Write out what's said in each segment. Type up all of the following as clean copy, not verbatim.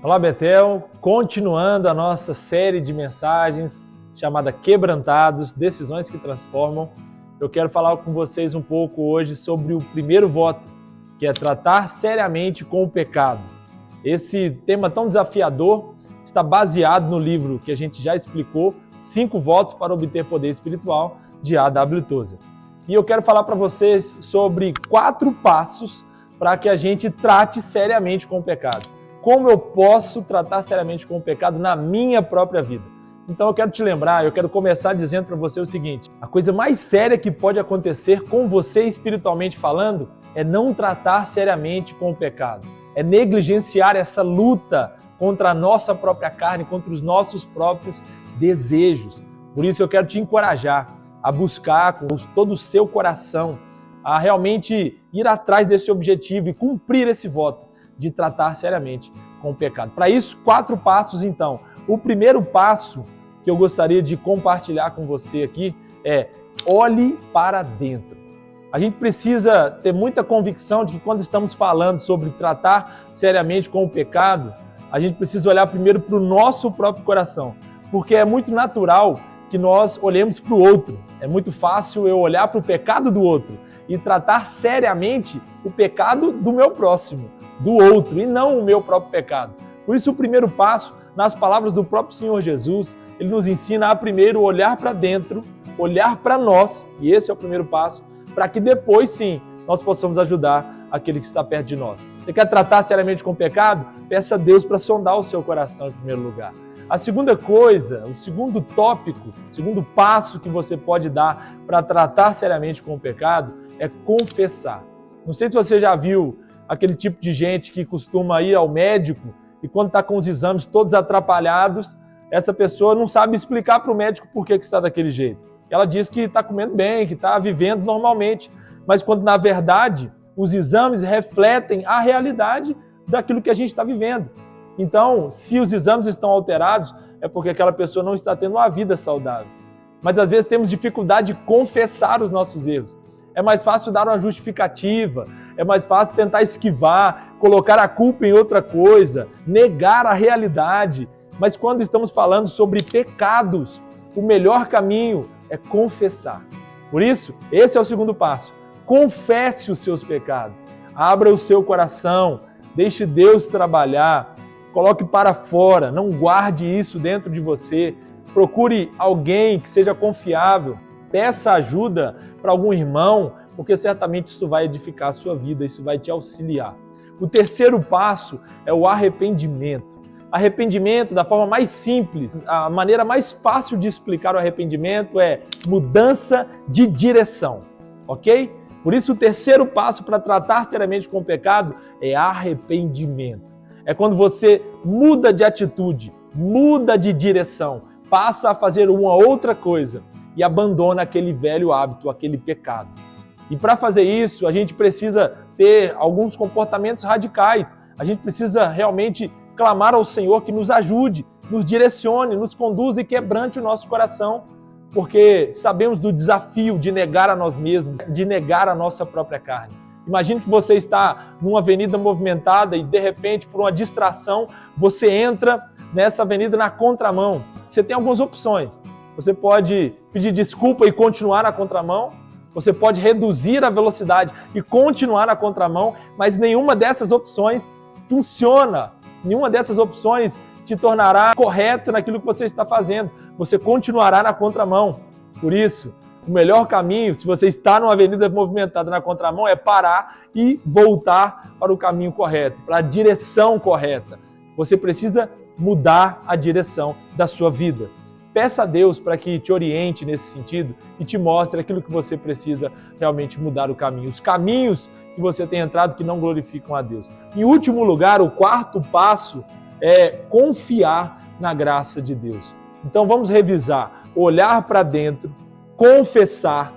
Olá, Betel, continuando a nossa série de mensagens chamada Quebrantados, Decisões que Transformam. Eu quero falar com vocês um pouco hoje sobre o primeiro voto, que é tratar seriamente com o pecado. Esse tema tão desafiador está baseado no livro que a gente já explicou, 5 Votos para Obter Poder Espiritual, de A.W. Tozer. E eu quero falar para vocês sobre 4 passos para que a gente trate seriamente com o pecado. Como eu posso tratar seriamente com o pecado na minha própria vida? Então eu quero te lembrar, eu quero começar dizendo para você o seguinte: a coisa mais séria que pode acontecer com você espiritualmente falando é não tratar seriamente com o pecado, é negligenciar essa luta contra a nossa própria carne, contra os nossos próprios desejos. Por isso eu quero te encorajar a buscar com todo o seu coração, a realmente ir atrás desse objetivo e cumprir esse voto de tratar seriamente com o pecado. Para isso, 4 passos então. O primeiro passo que eu gostaria de compartilhar com você aqui é: olhe para dentro. A gente precisa ter muita convicção de que quando estamos falando sobre tratar seriamente com o pecado, a gente precisa olhar primeiro para o nosso próprio coração, porque é muito natural que nós olhemos para o outro. É muito fácil eu olhar para o pecado do outro e tratar seriamente o pecado do meu próximo, do outro, e não o meu próprio pecado. Por isso, o primeiro passo, nas palavras do próprio Senhor Jesus, ele nos ensina a primeiro olhar para dentro, olhar para nós, e esse é o primeiro passo, para que depois, sim, nós possamos ajudar aquele que está perto de nós. Você quer tratar seriamente com o pecado? Peça a Deus para sondar o seu coração em primeiro lugar. A segunda coisa, o segundo tópico, o segundo passo que você pode dar para tratar seriamente com o pecado é confessar. Não sei se você já viu aquele tipo de gente que costuma ir ao médico e quando está com os exames todos atrapalhados, essa pessoa não sabe explicar para o médico por que está daquele jeito. Ela diz que está comendo bem, que está vivendo normalmente, mas quando na verdade os exames refletem a realidade daquilo que a gente está vivendo. Então, se os exames estão alterados, é porque aquela pessoa não está tendo uma vida saudável. Mas às vezes temos dificuldade de confessar os nossos erros. É mais fácil dar uma justificativa, é mais fácil tentar esquivar, colocar a culpa em outra coisa, negar a realidade. Mas quando estamos falando sobre pecados, o melhor caminho é confessar. Por isso, esse é o segundo passo. Confesse os seus pecados. Abra o seu coração, deixe Deus trabalhar, coloque para fora, não guarde isso dentro de você. Procure alguém que seja confiável. Peça ajuda para algum irmão, porque certamente isso vai edificar a sua vida, isso vai te auxiliar. O terceiro passo é o arrependimento. Arrependimento, da forma mais simples, a maneira mais fácil de explicar o arrependimento é mudança de direção, ok? Por isso o terceiro passo para tratar seriamente com o pecado é arrependimento. É quando você muda de atitude, muda de direção, passa a fazer uma outra coisa e abandona aquele velho hábito, aquele pecado. E para fazer isso, a gente precisa ter alguns comportamentos radicais. A gente precisa realmente clamar ao Senhor que nos ajude, nos direcione, nos conduza e quebrante o nosso coração, porque sabemos do desafio de negar a nós mesmos, de negar a nossa própria carne. Imagine que você está numa avenida movimentada e, de repente, por uma distração, você entra nessa avenida na contramão. Você tem algumas opções. Você pode pedir desculpa e continuar na contramão, você pode reduzir a velocidade e continuar na contramão, mas nenhuma dessas opções funciona. Nenhuma dessas opções te tornará correta naquilo que você está fazendo. Você continuará na contramão. Por isso, o melhor caminho, se você está numa avenida movimentada na contramão, é parar e voltar para o caminho correto, para a direção correta. Você precisa mudar a direção da sua vida. Peça a Deus para que te oriente nesse sentido e te mostre aquilo que você precisa realmente mudar o caminho. Os caminhos que você tem entrado que não glorificam a Deus. Em último lugar, o quarto passo é confiar na graça de Deus. Então vamos revisar: olhar para dentro, confessar,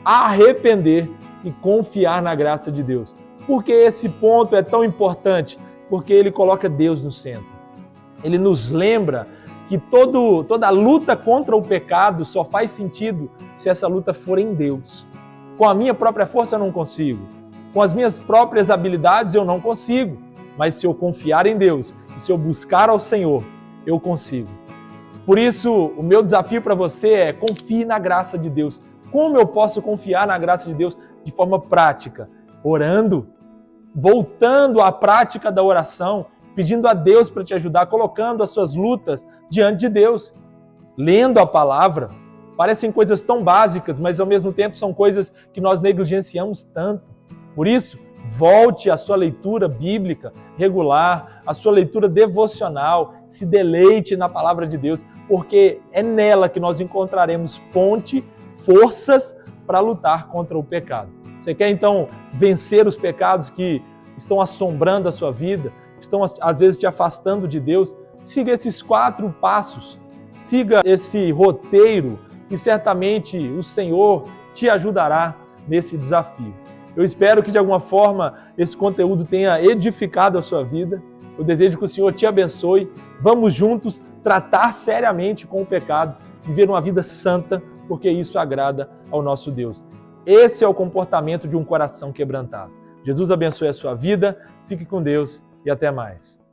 arrepender e confiar na graça de Deus. Por que esse ponto é tão importante? Porque ele coloca Deus no centro. Ele nos lembra que toda luta contra o pecado só faz sentido se essa luta for em Deus. Com a minha própria força eu não consigo. Com as minhas próprias habilidades eu não consigo. mas se eu confiar em Deus e se eu buscar ao Senhor, eu consigo. Por isso, o meu desafio para você é: confie na graça de Deus. Como eu posso confiar na graça de Deus de forma prática? Orando, voltando à prática da oração, pedindo a Deus para te ajudar, colocando as suas lutas diante de Deus, lendo a palavra. Parecem coisas tão básicas, mas ao mesmo tempo são coisas que nós negligenciamos tanto. Por isso, volte à sua leitura bíblica regular, à sua leitura devocional, se deleite na palavra de Deus, porque é nela que nós encontraremos fonte, forças para lutar contra o pecado. Você quer então vencer os pecados que estão assombrando a sua vida, estão às vezes te afastando de Deus? Siga esses 4 passos, siga esse roteiro e certamente o Senhor te ajudará nesse desafio. Eu espero que de alguma forma esse conteúdo tenha edificado a sua vida. Eu desejo que o Senhor te abençoe. Vamos juntos tratar seriamente com o pecado, viver uma vida santa, porque isso agrada ao nosso Deus. Esse é o comportamento de um coração quebrantado. Jesus abençoe a sua vida, fique com Deus e até mais.